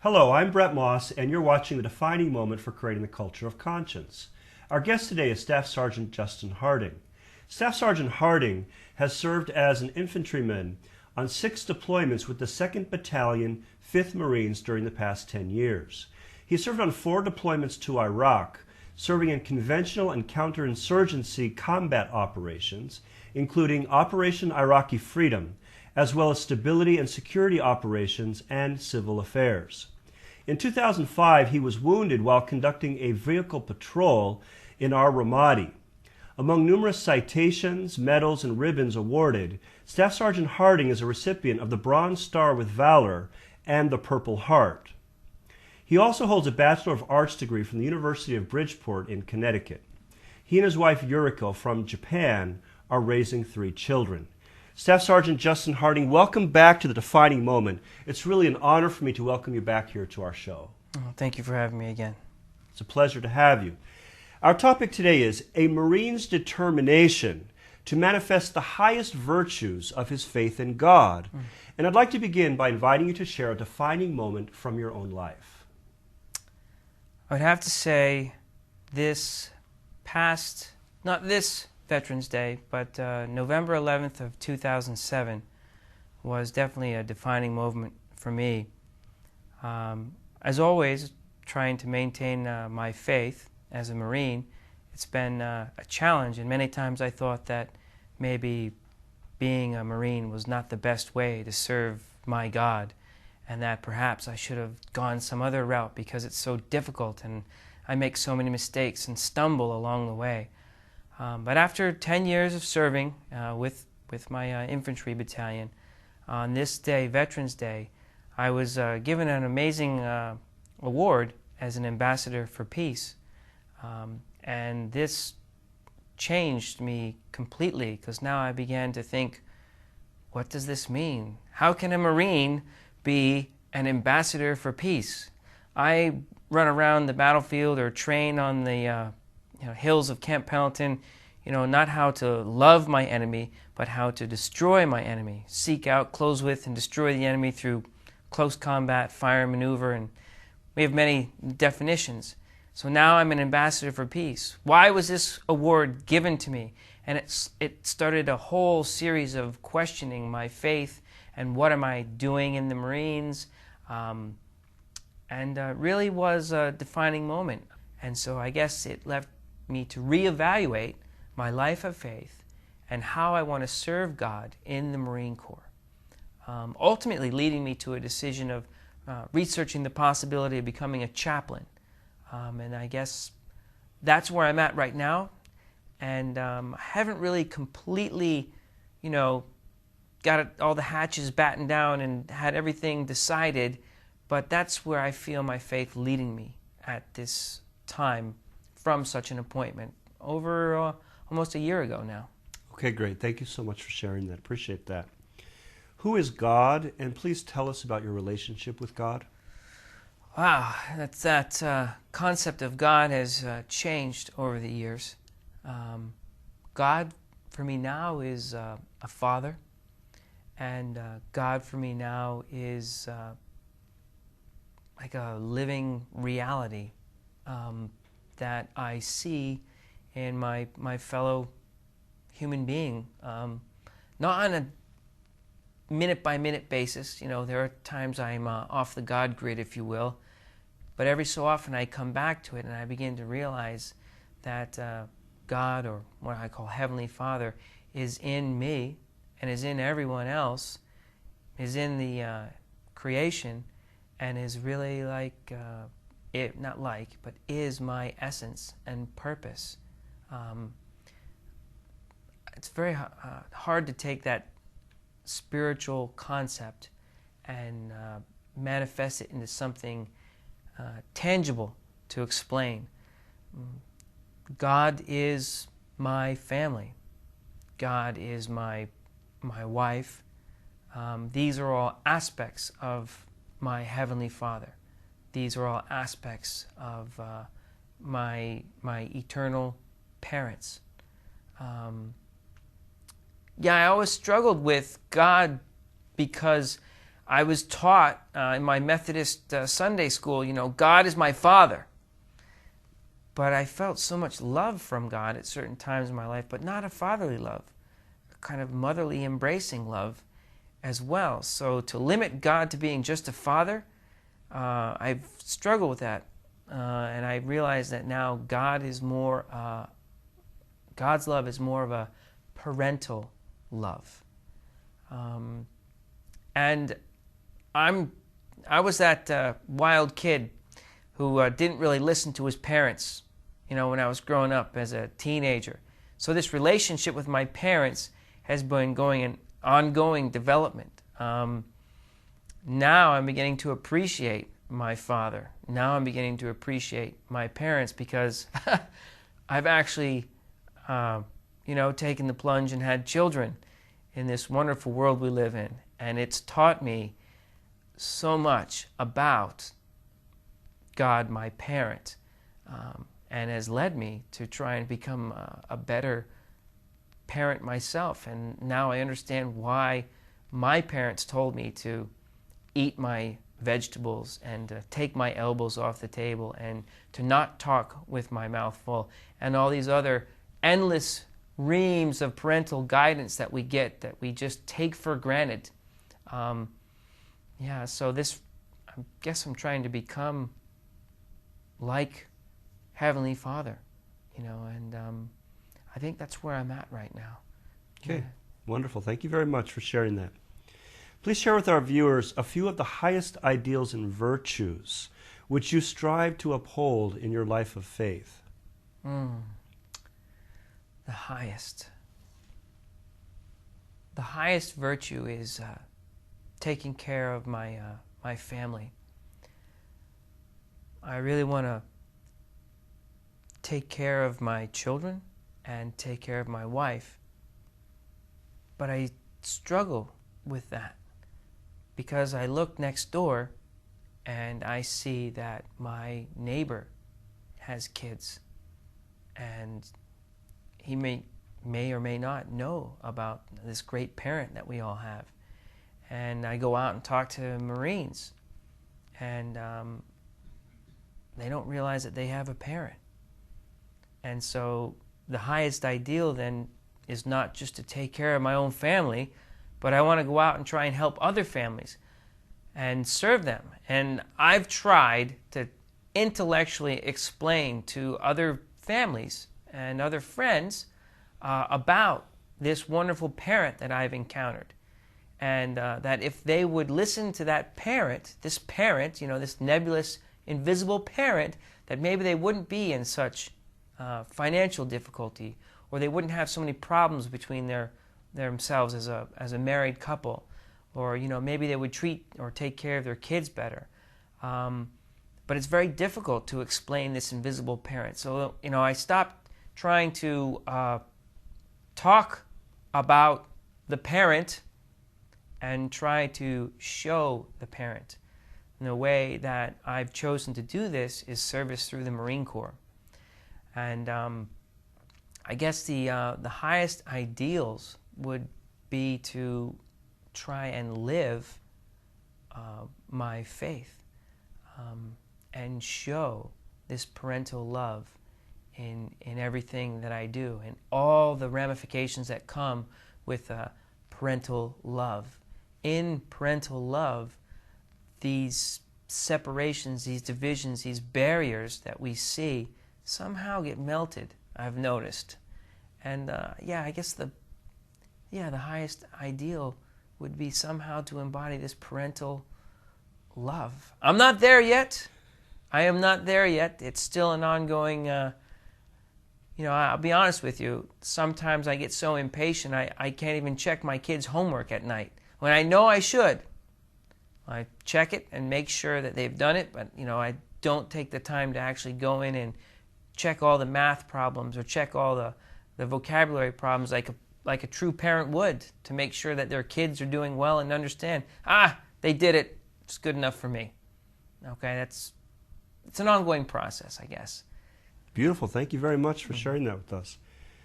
Hello, I'm Brett Moss, and you're watching the defining moment for creating the culture of conscience. Our guest today is Staff Sergeant Justin Harding. Staff Sergeant Harding has served as an infantryman on 6 deployments with the 2nd Battalion, 5th Marines during the past 10 years. He served on 4 deployments to Iraq, serving in conventional and counterinsurgency combat operations, including Operation Iraqi Freedom, as well as stability and security operations and civil affairs. In 2005, he was wounded while conducting a vehicle patrol in Ramadi. Among numerous citations, medals, and ribbons awarded, Staff Sergeant Harding is a recipient of the Bronze Star with Valor and the Purple Heart. He also holds a Bachelor of Arts degree from the University of Bridgeport in Connecticut. He and his wife Yuriko from Japan are raising 3 children. Staff Sergeant Justin Harding, welcome back to the Defining Moment. It's really an honor for me to welcome you back here to our show. Oh, thank you for having me again. It's a pleasure to have you. Our topic today is a Marine's determination to manifest the highest virtues of his faith in God. And I'd like to begin by inviting you to share a defining moment from your own life. I would have to say not this Veterans Day, but November 11th of 2007 was definitely a defining moment for me. As always, trying to maintain my faith as a Marine, it's been a challenge, and many times I thought that maybe being a Marine was not the best way to serve my God, and that perhaps I should have gone some other route because it's so difficult and I make so many mistakes and stumble along the way. But after 10 years of serving with my infantry battalion, on this day, Veterans Day, I was given an amazing award as an ambassador for peace. And this changed me completely, because now I began to think, what does this mean? How can a Marine be an ambassador for peace? I run around the battlefield or train on the hills of Camp Pendleton, not how to love my enemy, but how to destroy my enemy. Seek out, close with, and destroy the enemy through close combat, fire, and maneuver, and we have many definitions. So now I'm an ambassador for peace. Why was this award given to me? And it started a whole series of questioning my faith and what am I doing in the Marines, and really was a defining moment. And so I guess it left me to reevaluate my life of faith and how I want to serve God in the Marine Corps. Ultimately leading me to a decision of researching the possibility of becoming a chaplain. And I guess that's where I'm at right now. And I haven't really completely, got all the hatches battened down and had everything decided, but that's where I feel my faith leading me at this time from such an appointment over almost a year ago now. Okay, great. Thank you so much for sharing that. Appreciate that. Who is God? And please tell us about your relationship with God. Wow, that concept of God has changed over the years. God for me now is a father, and God for me now is like a living reality that I see in my fellow human being, not on a minute-by-minute basis. There are times I'm off the God grid, if you will, but every so often I come back to it and I begin to realize that God, or what I call Heavenly Father, is in me and is in everyone else, is in the creation, and is really but is my essence and purpose. It's very hard to take that spiritual concept and manifest it into something tangible to explain. God is my family. God is my wife. These are all aspects of my Heavenly Father. These are all aspects of my eternal parents. I always struggled with God because I was taught in my Methodist Sunday school, God is my Father. But I felt so much love from God at certain times in my life, but not a fatherly love, a kind of motherly, embracing love as well. So to limit God to being just a father, I've struggled with that. And I realize that now God's love is more of a parental love. And I was that wild kid who didn't really listen to his parents, when I was growing up as a teenager. So this relationship with my parents has been going in ongoing development. Now I'm beginning to appreciate my father. Now I'm beginning to appreciate my parents because I've actually, taken the plunge and had children in this wonderful world we live in. And it's taught me so much about God, my parent, and has led me to try and become a better parent myself. And now I understand why my parents told me to eat my vegetables and take my elbows off the table and to not talk with my mouth full, and all these other endless reams of parental guidance that we get that we just take for granted. So I guess I'm trying to become like Heavenly Father, and I think that's where I'm at right now. Okay, Yeah. Wonderful. Thank you very much for sharing that. Please share with our viewers a few of the highest ideals and virtues which you strive to uphold in your life of faith. The highest. The highest virtue is taking care of my family. I really want to take care of my children and take care of my wife, but I struggle with that because I look next door and I see that my neighbor has kids, and he may or may not know about this great parent that we all have. And I go out and talk to Marines, and they don't realize that they have a parent. And so the highest ideal then is not just to take care of my own family, but I want to go out and try and help other families and serve them. And I've tried to intellectually explain to other families and other friends about this wonderful parent that I've encountered. And that if they would listen to that parent, this nebulous, invisible parent, that maybe they wouldn't be in such financial difficulty, or they wouldn't have so many problems between themselves as a married couple, or maybe they would treat or take care of their kids better. But it's very difficult to explain this invisible parent. So I stopped trying to talk about the parent and try to show the parent. And the way that I've chosen to do this is service through the Marine Corps. And I guess the highest ideals would be to try and live my faith and show this parental love in everything that I do, and all the ramifications that come with parental love. In parental love, these separations, these divisions, these barriers that we see somehow get melted, I've noticed. And I guess the highest ideal would be somehow to embody this parental love. I'm not there yet. I am not there yet. It's still an ongoing, I'll be honest with you, sometimes I get so impatient I can't even check my kids' homework at night, when I know I should. I check it and make sure that they've done it, but I don't take the time to actually go in and check all the math problems or check all the vocabulary problems like a true parent would, to make sure that their kids are doing well and understand, they did it, it's good enough for me. Okay, it's an ongoing process, I guess. Beautiful. Thank you very much for sharing that with us.